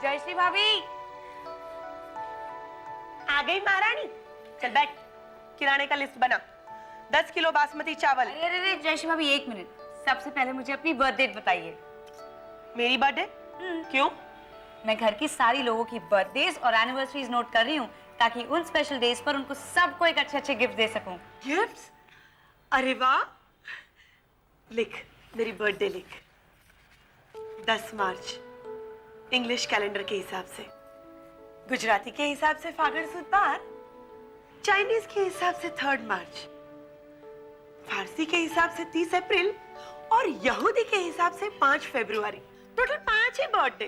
जयश्री भाभी आ गई महारानी। चल बैठ, किराने का लिस्ट बना। 10 किलो बासमती चावल। अरे अरे जयश्री भाभी 1 मिनट, सबसे पहले मुझे अपनी बर्थ डेट बताइए। मेरी बर्थडे? क्यों? मैं घर की सारी लोगों की बर्थडेज और एनिवर्सरीज नोट कर रही हूँ ताकि उन स्पेशल डेज पर उनको सबको एक अच्छे गिफ्ट दे सकूं। गिफ्ट्स? अरे वाह, लिख, मेरी बर्थडे लिख। 10 मार्च इंग्लिश कैलेंडर के हिसाब से, गुजराती के हिसाब से फागुन सुद पार, चाइनीज के हिसाब से 3 मार्च, फारसी के हिसाब से 30 अप्रैल और यहूदी के हिसाब से 5 फरवरी। टोटल 5 ही बर्थडे।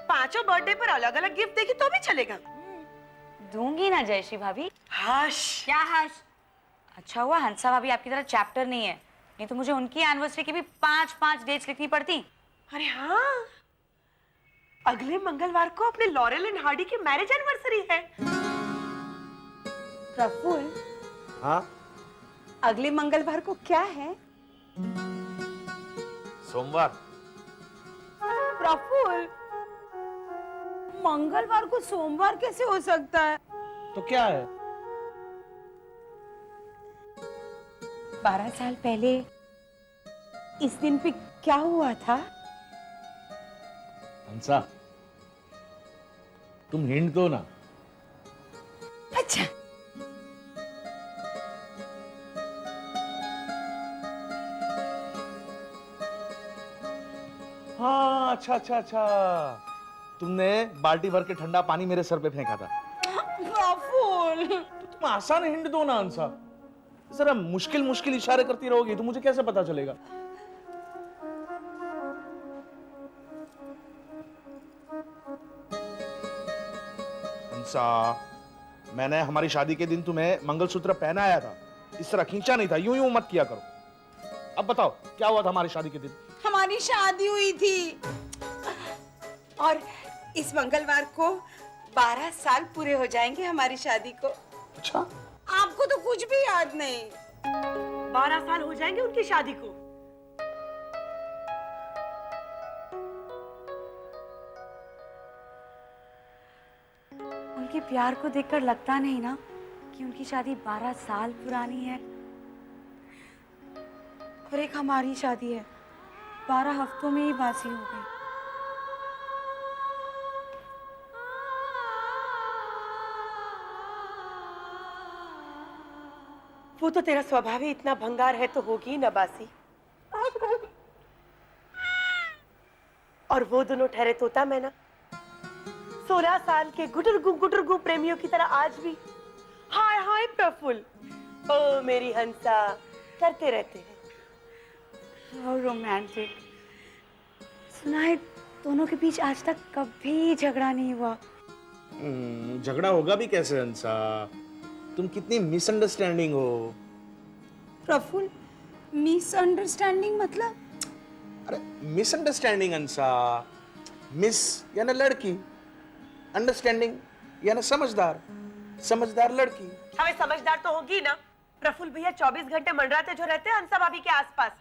पांचों बर्थडे पर अलग अलग गिफ्ट देगी तो भी चलेगा। दूंगी ना जयश्री भाभी। हश। क्या हश? अच्छा हुआ हंसा भाभी आपकी तरह चैप्टर नहीं है, नहीं तो मुझे उनकी एनिवर्सरी की भी 5 डेट्स लिखनी पड़ती। अरे हाँ, अगले मंगलवार को अपने लॉरेल एंड हार्डी की मैरिज एनिवर्सरी है। प्रफुल्ल, हाँ अगले मंगलवार को क्या है? सोमवार। प्रफुल्ल, मंगलवार को सोमवार कैसे हो सकता है? तो क्या है? 12 साल पहले इस दिन पे क्या हुआ था? हंसा, तुम हिंट दो ना। अच्छा, हाँ, अच्छा अच्छा अच्छा, तुमने बाल्टी भर के ठंडा पानी मेरे सर पे फेंका था। प्रफुल्ल, तो तुम आसान हिंट दो ना हंसा। जरा मुश्किल मुश्किल इशारे करती रहोगी तो मुझे कैसे पता चलेगा? हंसा, मैंने हमारी शादी के दिन तुम्हें मंगलसूत्र पहनाया था, इस तरह खींचा नहीं था। यूं यूं मत किया करो। अब बताओ क्या हुआ था हमारी शादी के दिन? हमारी शादी हुई थी और इस मंगलवार को 12 साल पूरे हो जाएंगे हमारी शादी को। अच्छा, आपको तो कुछ भी याद नहीं। 12 साल हो जाएंगे उनकी शादी को। उनके प्यार को देखकर लगता नहीं ना कि उनकी शादी 12 साल पुरानी है। और एक हमारी शादी है 12 हफ्तों में ही बासी हो गई। वो तो तेरा स्वभाव ही इतना भंगार है तो होगी ना बासी। और वो दोनों ठहरे तोता मैना, 16 साल के गुटुरगु प्रेमियों की तरह आज भी हाय हाय प्रफुल्ल, ओ मेरी हंसा करते रहते हैं। रोमांटिक। सुना है दोनों के बीच आज तक कभी झगड़ा नहीं हुआ। झगड़ा होगा भी कैसे हंसा? तुम कितनी मिसअंडरस्टैंडिंग हो। प्रफुल्ल, मिसअंडरस्टैंडिंग मतलब? अरे मिसअंडरस्टैंडिंग हंसा, मिस यानी लड़की, अंडरस्टैंडिंग यानी समझदार, समझदार लड़की। हमें समझदार तो होगी ना। प्रफुल्ल भैया 24 घंटे मंडराते जो रहते हैं हंसा भाभी के आसपास।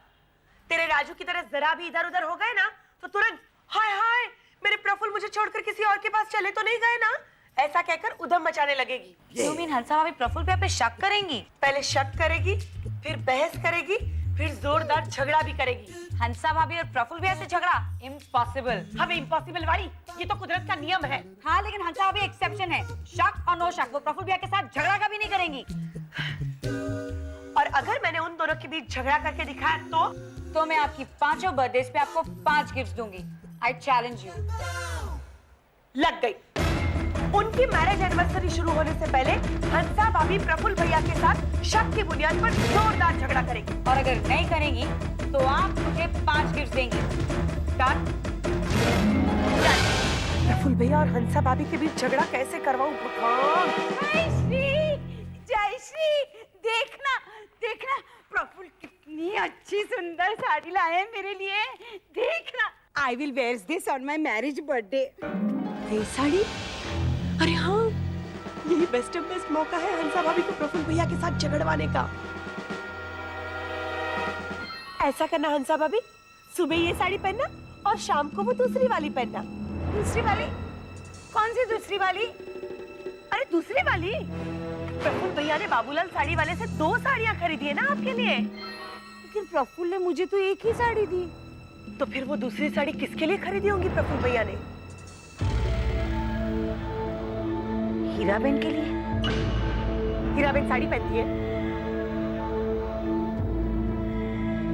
तेरे राजू की तरह जरा भी इधर उधर हो गए ना तो तुरंत हाय हाय मेरे प्रफुल्ल मुझे छोड़कर किसी और के पास चले तो नहीं गए ना, ऐसा कहकर उधम मचाने लगेगी। You mean हंसा भाभी प्रफुल्ल पे शक करेंगी? पहले शक करेगी, फिर बहस करेगी, फिर जोरदार झगड़ा भी करेगी। हंसा भाभी और प्रफुल्ल भैया से झगड़ा इम्पॉसिबल। हमें इम्पॉसिबल वाली, ये तो कुदरत का नियम है। हाँ लेकिन हंसा भाभी एक्सेप्शन है। शक और नो शक वो प्रफुल्ल भैया के साथ झगड़ा कभी नहीं करेंगी। और अगर मैंने उन दोनों के बीच झगड़ा करके दिखाया तो मैं आपकी 5 बर्थडेज पे आपको 5 गिफ्ट्स दूंगी। I challenge you. लग गई। उनकी मैरिज एनिवर्सरी शुरू होने से पहले हंसा भाभी प्रफुल्ल भैया के साथ शक की बुनियाद पर जोरदार झगड़ा करेगी। और अगर नहीं करेंगी तो आप मुझे 5 गिफ्ट्स देंगी। डन? प्रफुल्ल भैया और हंसा भाभी के बीच झगड़ा कैसे करवाऊं भगवान। जयश्री, देखना देखना, प्रफुल्ल कितनी अच्छी सुंदर साड़ी लाए हैं मेरे लिए। देखना, I will where this on my marriage birthday. ये साड़ी? अरे हाँ, यही बेस्ट मौका है हंसा भाभी को प्रफुल्ल भैया के साथ झगड़वाने का। ऐसा करना हंसा भाभी, सुबह ये साड़ी पहनना और शाम को वो दूसरी वाली पहनना। दूसरी वाली? कौन सी दूसरी वाली? अरे दूसरी वाली, प्रफुल्ल भैया ने बाबूलाल साड़ी वाले से 2 साड़ियाँ खरीदी है ना आपके लिए। लेकिन प्रफुल्ल ने मुझे तो एक ही साड़ी दी। तो फिर वो दूसरी साड़ी किसके लिए खरीदी होंगी प्रफुल्ल भैया ने? हीराबेन के लिए। हीराबेन साड़ी पहनती है।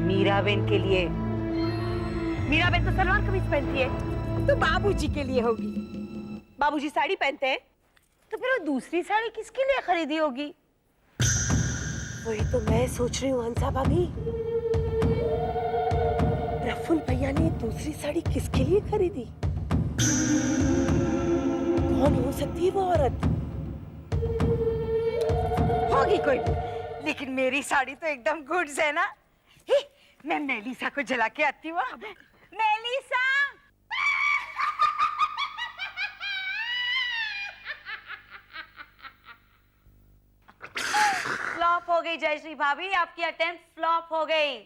मीराबेन के लिए। मीराबेन तो सलवार कमीज पहनती है। तो बाबूजी के लिए होगी। बाबूजी साड़ी पहनते हैं। तो फिर वो दूसरी साड़ी किसके लिए खरीदी होगी? वही तो मैं सोच रही हूँ हंसा भाभी। प्रफुल्ल भैया ने दूसरी साड़ी किसके लिए खरीदी? कौन हो सकती है वो औरत? होगी कोई भी, लेकिन मेरी साड़ी तो एकदम गुड्स है ना। ही, मैं मेलिसा को जला के आती हूँ। मेलिसा! फ्लॉप हो गई जयश्री भाभी, आपकी अटेम्प्ट फ्लॉप हो गई।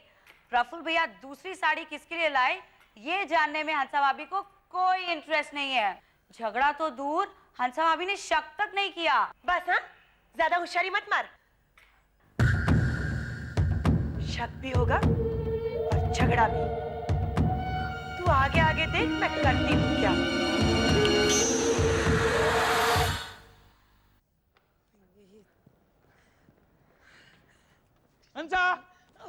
प्रफुल्ल भैया दूसरी साड़ी किसके लिए लाए ये जानने में हंसा भाभी को कोई इंटरेस्ट नहीं है। झगड़ा तो दूर, हंसा भाभी ने शक तक नहीं किया। बस हाँ, ज्यादा होशियारी मत मार। शक भी होगा और झगड़ा भी। तू आगे आगे देख, मैं करती हूँ क्या। हंसा,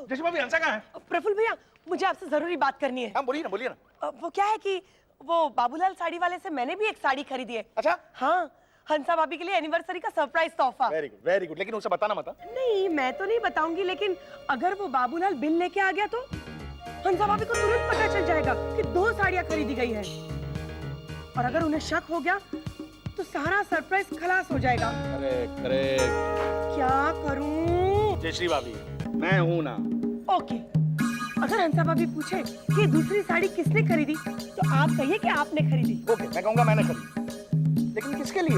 जैसे भाभी हंसा कहाँ है? प्रफुल्ल भैया, मुझे आपसे जरूरी बात करनी है। हाँ बोलिए ना, बोलिए ना। वो क्या है कि वो बाबूलाल साड़ी वाले से मैंने भी एक साड़ी खरीदी है। अच्छा, हाँ, हंसा भाभी के लिए एनिवर्सरी का सरप्राइज तोहफा। Very good, very good. लेकिन उसे बताना मत। नहीं, मैं तो नहीं बताऊंगी, लेकिन अगर वो बाबूलाल बिल लेके आ गया तो हंसा भाभी को तुरंत पता चल जाएगा कि 2 साड़ियां खरीदी गई है। और अगर उन्हें शक हो गया तो सारा सरप्राइज खलास हो जाएगा। अरे करेक्ट। क्या करूं? जयश्री भाभी, मैं हूं ना। ओके, अगर हंसा भाभी पूछे कि दूसरी साड़ी किसने खरीदी तो आप कहिए कि आपने खरीदी। ओके, मैं कहूंगा मैंने खरीदी। लेकिन किसके लिए?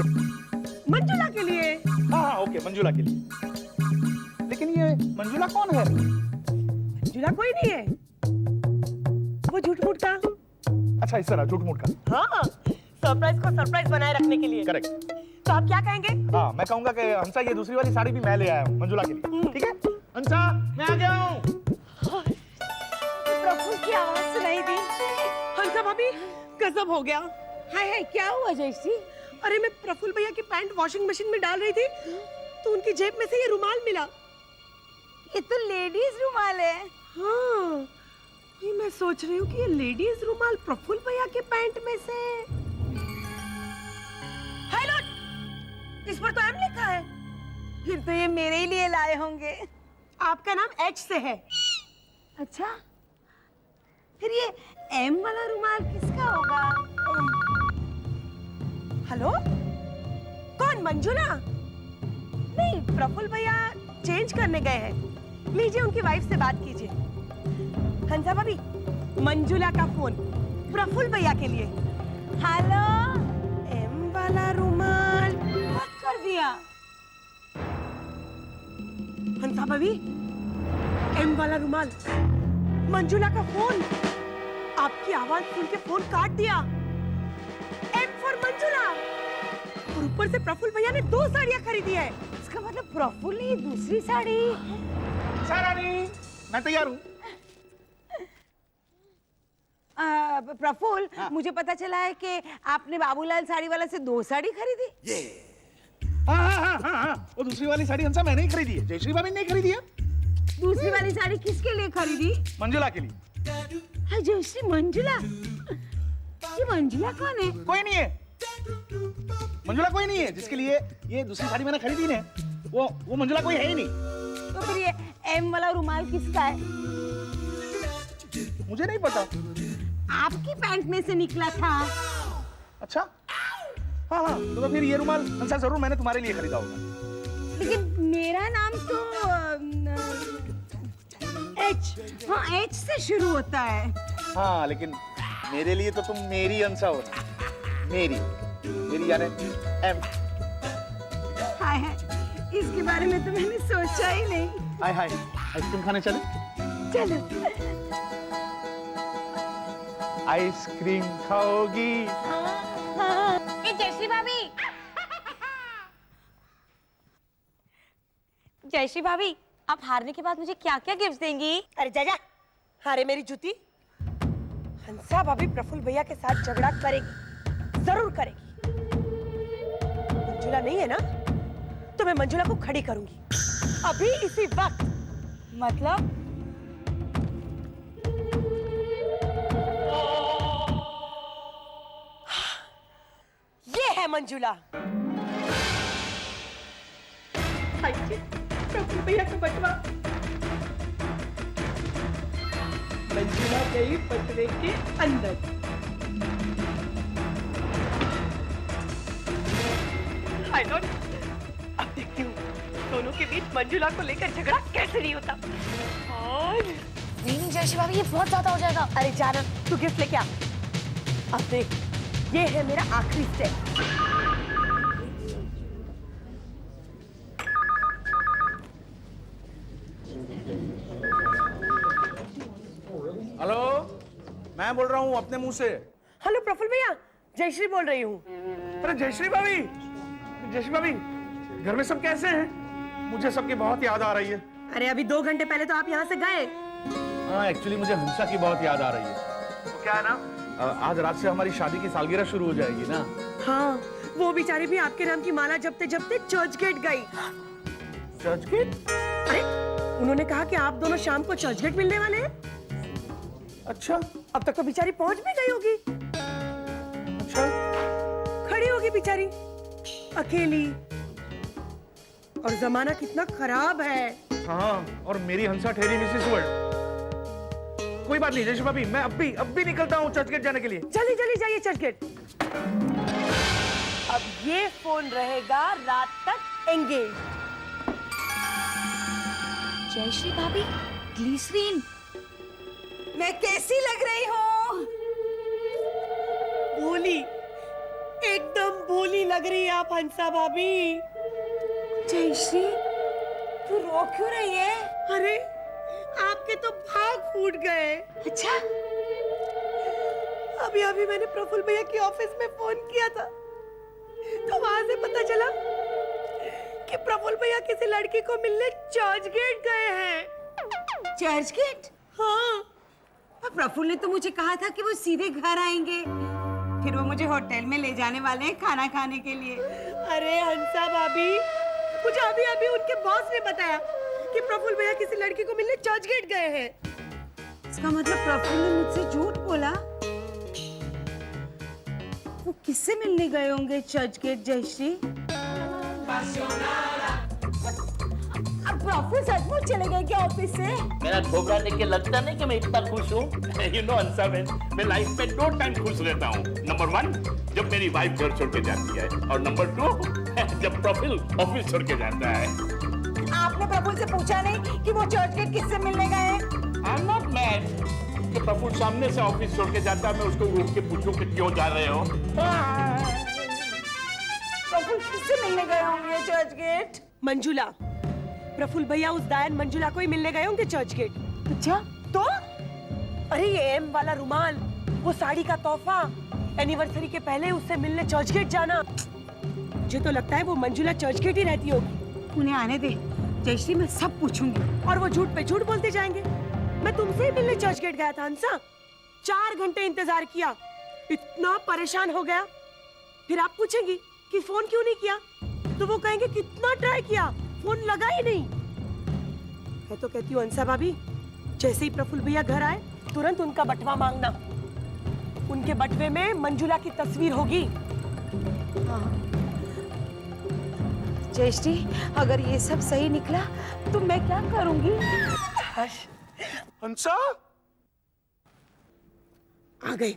मंजुला के लिए। हाँ हाँ, ओके, मंजुला के लिए। लेकिन ये मंजुला कौन है? मंजुला कोई नहीं है, वो झूठ मूठ का। अच्छा, इस तरह झूठ मूठ का। हाँ, सरप्राइज को सरप्राइज बनाए रखने के लिए। करेक्ट। तो आप क्या कहेंगे? हाँ, मैं कहूंगा कि हंसा ये दूसरी वाली साड़ी भी मैं ले आया हूँ मंजुला के लिए। ठीक है हंसा, मैं आ गया हूँ। प्रफुल्ल की आवाज सुनाई दी। हंसा भाभी, गजब हो गया। हाय हाय, क्या हुआ जयश्री? अरे मैं प्रफुल्ल भैया की पैंट वॉशिंग मशीन में डाल रही थी तो उनकी जेब में से ये रुमाल मिला। ये तो लेडीज रुमाल है। हाँ, ये मैं सोच रही हूँ कि ये लेडीज रुमाल प्रफुल्ल भैया के पैंट में से। हाय लॉर्ड, इस पर तो एम लिखा है। फिर तो ये मेरे ही लिए लाए होंगे। आपका नाम एच से है। अच्छा, फिर ये एम वाला रुमाल किसका होगा? हेलो, कौन? मंजुला? नहीं, प्रफुल्ल भैया चेंज करने गए हैं। लीजिए, उनकी वाइफ से बात कीजिए। हंसा भाभी, मंजुला का फोन प्रफुल्ल भैया के लिए। हेलो, एम वाला रुमाल। मत कर दिया। हंसा भाभी, एम वाला रुमाल, मंजुला का फोन। आपकी आवाज सुन के फोन काट दिया। M for Manjula. और ऊपर से प्रफुल्ल भैया ने 2 साड़ियां खरीदी है। इसका मतलब प्रफुल्ल ने ये दूसरी साड़ी। सारानी, मैं तैयार हूँ। प्रफुल्ल, मुझे पता चला है कि आपने बाबूलाल साड़ी वाला से 2 साड़ी खरीदी। हाँ हाँ हाँ हाँ हाँ, वो दूसरी वाली साड़ी हंसा मैंने ही खरीदी है, जयश्री भाभी ने नहीं खरीदी है। दूसरी वाली साड़ी किसके लिए खरीदी? मंजुला के लिए। हाँ, जयश्री, मंजुला। ये मंजुला कौन है? कोई नहीं है, मंजुला कोई नहीं है। जिसके लिए ये दूसरी साड़ी मैंने खरीदी ने, वो मंजुला कोई है ही नहीं। तो फिर ये एम वाला रुमाल किसका है? मुझे नहीं पता। आपकी पैंट में से निकला था। अच्छा, हाँ हाँ, तो फिर ये रुमाल हंसा जरूर मैंने तुम्हारे लिए खरीदा होगा। लेकिन मेरा नाम तो एच, हाँ, एच से शुरू होता है। हाँ, लेकिन मेरे लिए तो तुम मेरी हंसा हो ना। मेरी यानी एम। हाय हाय, इसके बारे में तो मैंने सोचा ही नहीं। हाय हाय, आइसक्रीम खाने चले? चलो। आइसक्रीम खाओगी? हाँ। जयश्री भाभी, जयश्री भाभी, आप हारने के बाद मुझे क्या क्या गिफ्ट देंगी? अरे जा जा, हारे मेरी जूती। हंसा भाभी प्रफुल्ल भैया के साथ झगड़ा करेगी, जरूर करेगी। मंजुला नहीं है ना, तो मैं मंजुला को खड़ी करूंगी अभी इसी वक्त। मतलब? ये है मंजुला। प्रफुल्ल भैया का बटवा मंजुला गई बटवे के अंदर। आई डोंट, अब देखती हूँ दोनों के बीच मंजुला को लेकर झगड़ा कैसे नहीं होता। और नहीं जयश्री भाभी, ये बहुत ज्यादा हो जाएगा। अरे जाना, तू गिफ्ट लेके आ। अब देख, ये है मेरा आखिरी स्टेप। हेलो, मैं बोल रहा हूँ अपने मुंह से। हेलो प्रफुल्ल भैया, जयश्री बोल रही हूँ। अरे जयश्री भाभी, जयश्री भाभी, घर में सब कैसे हैं? मुझे सबकी बहुत याद आ रही है। अरे अभी 2 घंटे पहले तो आप यहाँ से गए। हाँ, एक्चुअली मुझे हंसा की बहुत याद आ रही है। तो क्या है ना, आज रात से हमारी शादी की सालगिरह शुरू हो जाएगी ना। हाँ, वो बेचारी भी आपके नाम की माला जपते जपते चर्च गेट गई। चर्च गेट? अरे उन्होंने कहा कि आप दोनों शाम को चर्च गेट मिलने वाले हैं। अच्छा, अब तक तो बेचारी पहुंच भी गई होगी। अच्छा। खड़ी होगी बेचारी अकेली। और जमाना कितना खराब है। हाँ, और मेरी हंसा ठहरी मिसेस वर्ल्ड। कोई बात नहीं जयश्री भाभी, मैं अब भी निकलता हूँ चर्च गेट जाने के लिए। जल्दी जल्दी जाइए चर्च गेट। अब ये फोन रहेगा रात तक एंगेज। जयश्री भाभी, ग्लिसरीन। मैं कैसी लग रही हूँ? भोली, एकदम भोली लग रही है आप हंसा भाभी। जयश्री, तू रो क्यों रही है? अरे आपके तो भाग फूट गए। अच्छा, अभी अभी मैंने प्रफुल्ल भैया के ऑफिस में फोन किया था, तो वहां से पता चला कि प्रफुल्ल भैया किसी लड़की को मिलने चर्च गेट गए हैं। चर्च गेट? हाँ, पर प्रफुल्ल ने तो मुझे कहा था कि वो सीधे घर आएंगे, फिर वो मुझे होटल में ले जाने वाले हैं खाना खाने के लिए। अरे हंसा भाभी, मुझे अभी अभी उनके बॉस ने बताया कि प्रफुल्ल भैया किसी लड़की को मिलने चर्च गेट गए हैं। इसका मतलब प्रफुल्ल ने मुझसे झूठ बोला। वो किससे मिलने गए होंगे चर्च गेट जयश्री? अब प्रफुल्ल सचमुच चले गए क्या ऑफिस से? मेरा घोबरा देख के लगता नहीं कि मैं इतना खुश हूँ। यू नो हंसा बहन, मैं लाइफ में 2 टाइम खुश रहता हूँ। नंबर 1 जब मेरी वाइफ घर छोड़ के जाती है, और नंबर 2 जब प्रफुल्ल ऑफिस छोड़ के जाता है। आपने प्रफुल्ल से पूछा नहीं कि वो चर्च गेट किससे मिलने गए हैं? आई एम नॉट मैड कि प्रफुल्ल सामने से ऑफिस छोड़ के जाता है, मैं उसको रोक के पूछूं कि क्यों जा रहे हो। प्रफुल्ल किससे मिलने गए होंगे चर्च गेट? मंजुला, प्रफुल्ल भैया उस दायन मंजुला को ही मिलने गए होंगे चर्च गेट। अच्छा, तो अरे ये एम वाला रुमाल, वो साड़ी का तोहफा, एनिवर्सरी के पहले उससे मिलने चर्च गेट जाना। मुझे तो लगता है वो मंजुला चर्च गेट ही रहती होगी। उन्हें आने दे जयश्री, मैं सब पूछूंगी। और वो झूठ पे झूठ बोलते जाएंगे। मैं तुमसे ही मिलने चर्च गेट गया था हंसा, 4 घंटे इंतजार किया, इतना परेशान हो गया। फिर आप पूछेंगी कि फोन क्यों नहीं किया, तो वो कहेंगे कितना ट्राई किया, फोन लगा ही नहीं। मैं तो कहती हूँ हंसा भाभी, जैसे ही प्रफुल्ल भैया घर आए तुरंत उनका बटवा मांगना। उनके बटवे में मंजुला की तस्वीर होगी। जयश्री, अगर ये सब सही निकला तो मैं क्या करूंगी? हंसा, आ गए।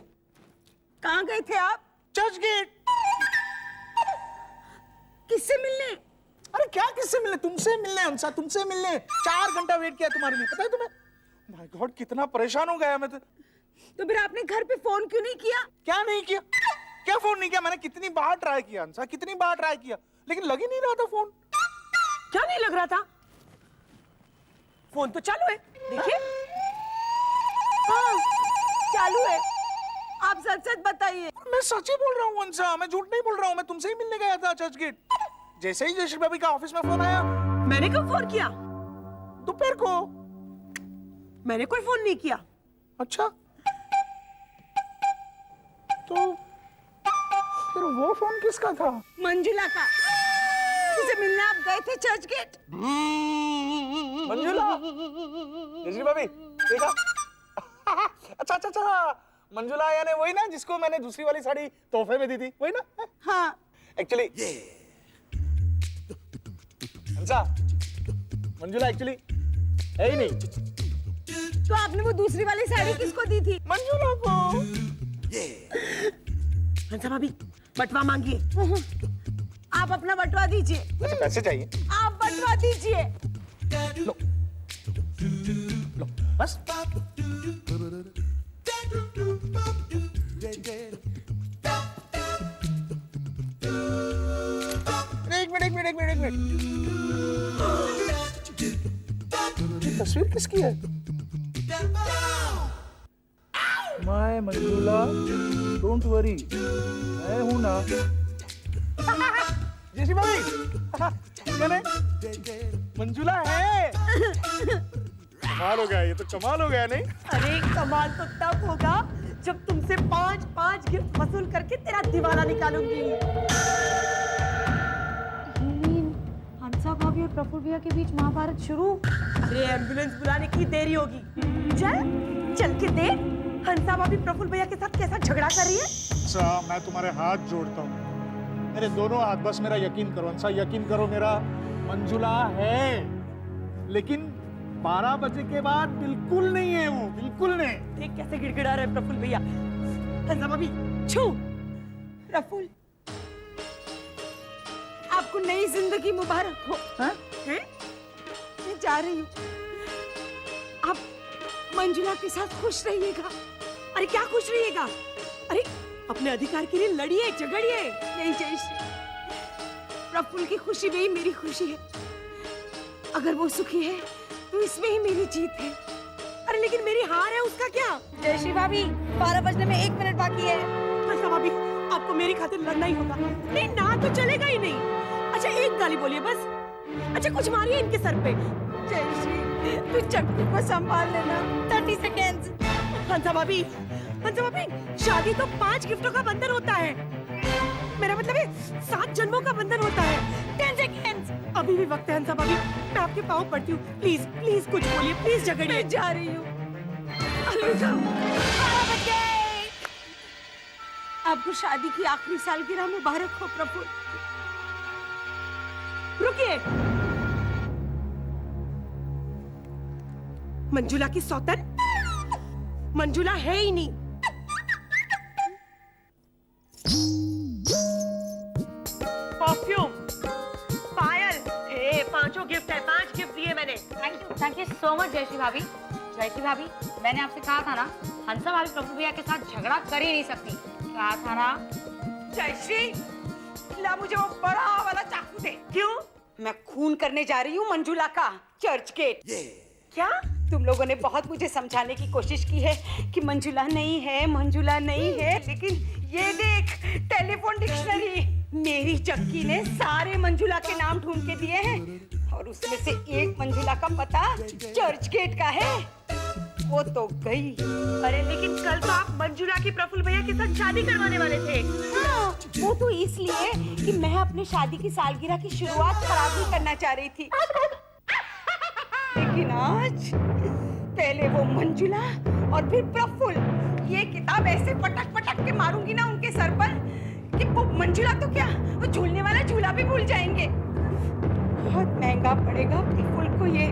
कहाँ गए थे आप? चर्च गेट। किससे मिलने? अरे क्या किससे मिलने? तुमसे मिलने हंसा, तुमसे मिलने। 4 घंटा वेट किया तुम्हारे लिए, पता है तुम्हें? माय गॉड, कितना परेशान हो गया मैं तो फिर आपने घर पे फोन क्यों नहीं किया? क्या नहीं किया? क्या फोन नहीं किया? मैंने कितनी बार ट्राई किया हंसा, कितनी बार ट्राई किया, लेकिन लग ही नहीं रहा था फोन। क्या नहीं लग रहा था? फोन तो चालू है, देखिए। हाँ, चालू है। आप सच सच बताइए। मैं सच ही बोल रहा हूँ अंसा, मैं झूठ नहीं बोल रहा हूँ। मैं तुमसे ही मिलने गया था चर्च गेट। जैसे ही जयश्री भाभी का ऑफिस में फोन आया, मैंने कब फोन किया? दोपहर को। मैंने कोई फोन नहीं किया। अच्छा, तो फिर वो फोन किसका था? मंजुला का, जिसे मिलने आप गए थे चर्च गेट। मंजुला, जयश्री भाभी देखा? अच्छा अच्छा अच्छा, मंजुला यानी वही ना जिसको मैंने दूसरी वाली साड़ी तोहफे में दी थी, वही ना? हाँ। एक्चुअली अंसा, मंजुला एक्चुअली है ही नहीं। तो आपने वो दूसरी वाली साड़ी किसको दी थी? मंजुला को। हंसा भाभी, बटवा मांगिए। आप अपना बटवा दीजिए। मुझे पैसे चाहिए। आप बटवा दीजिए। लो, लो, बस। एक मिनट। ये तस्वीर किसकी है? माय मंजुला, डोंट वरी, मैं हूं ना। जयश्री भाभी, मैंने मंजुला है। कमाल हो गया, ये तो कमाल हो गया नहीं? अरे कमाल तो तब होगा जब तुमसे 5 गिफ्ट वसूल करके तेरा दिवाला निकालूंगी। हंसा भाभी और प्रफुल्ल भैया के बीच महाभारत शुरू। अरे एम्बुलेंस बुलाने की देरी होगी। चल के देख हंसा भाभी प्रफुल्ल भैया के साथ कैसा झगड़ा कर रही है। अच्छा, मैं तुम्हारे हाथ जोड़ता हूँ, मेरे दोनों हाथ, बस मेरा यकीन करो अंसा, यकीन करो मेरा। मंजुला है, लेकिन 12 बजे के बाद बिल्कुल नहीं है वो, बिल्कुल नहीं। देख कैसे गिड़गिड़ा रहे प्रफुल्ल भैया। हंसा भाभी छू। प्रफुल्ल, आपको नई जिंदगी मुबारक हो। हाँ? हैं? मैं जा रही हूँ, आप मंजुला के साथ खुश रहिएगा। अरे क्या खुश रहिएगा? अरे अपने अधिकार के लिए लड़िए, झगड़िए। नहीं जयश्री, प्रफुल्ल की खुशी में ही मेरी खुशी है। अगर वो सुखी है तो इसमें ही मेरी जीत है। अरे लेकिन मेरी हार है, उसका क्या? जयश्री भाभी, 12 बजने में 1 मिनट बाकी है। हंसा भाभी, आपको मेरी खातिर लड़ना ही होगा। नहीं ना तो चलेगा ही नहीं। अच्छा एक गाली बोलिए बस। अच्छा कुछ मारिए इनके सर पे। जयश्री, तू चक्कू को संभाल लेना। 30 सेकेंड्स। हंसा भाभी, शादी तो 5 गिफ्टों का बंधन होता है। मेरा मतलब है 7 जन्मों का बंधन होता है। 10 सेकेंड्स। अभी भी वक्त है हंसा भाभी, मैं आपके पाँव पड़ती हूँ। प्लीज प्लीज कुछ बोलिए, प्लीज झगड़िए। मैं जा रही हूँ। आपको शादी की आखिरी सालगिरह मुबारक हो प्रफुल्ल। रुकिए, मंजुला की सौतन मंजुला है ही नहीं। परफ्यूम, पायल, 5 गिफ्ट है, 5 गिफ्ट दिए मैंने। Thank you so much Jayashree भाभी। जयश्री भाभी, मैंने आपसे कहा था ना, हंसा भाभी प्रफुल्ल भैया के साथ झगड़ा कर ही नहीं सकती। कहा था ना। जयश्री, ला मुझे वो बड़ा वाला चाकू दे। क्यों? मैं खून करने जा रही हूँ मंजुला का, चर्च गेट। क्या? तुम लोगों ने बहुत मुझे समझाने की कोशिश की है कि मंजुला नहीं है, मंजुला नहीं है, लेकिन ये देख टेलीफोन डिक्शनरी, मेरी चक्की ने सारे मंजुला के नाम ढूंढ के दिए हैं और उसमें से एक मंजुला का पता चर्च गेट का है। वो तो गई। अरे लेकिन कल तो आप मंजुला की प्रफुल्ल भैया के साथ शादी करवाने वाले थे। हाँ, वो तो इसलिए कि मैं अपनी शादी की सालगिरह की शुरुआत खराब नहीं करना चाह रही थी। लेकिन आज पहले वो मंजुला और फिर प्रफुल्ल, ये किताब ऐसे पटक पटक के मारूंगी ना उनके सर पर कि वो मंजुला तो क्या, वो झूलने वाला झूला भी भूल जाएंगे। बहुत महंगा पड़ेगा प्रफुल्ल को ये।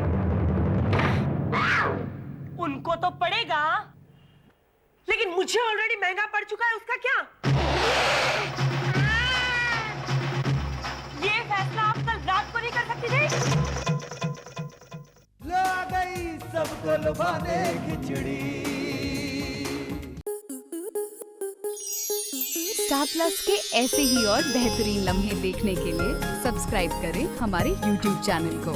उनको तो पड़ेगा, लेकिन मुझे ऑलरेडी महंगा पड़ चुका है, उसका क्या? ये फैसला आप कल रात को नहीं कर सकती थे? ला गई सबको लुभाने खिचड़ी। स्टार प्लस के ऐसे ही और बेहतरीन लम्हे देखने के लिए सब्सक्राइब करें हमारे YouTube चैनल को।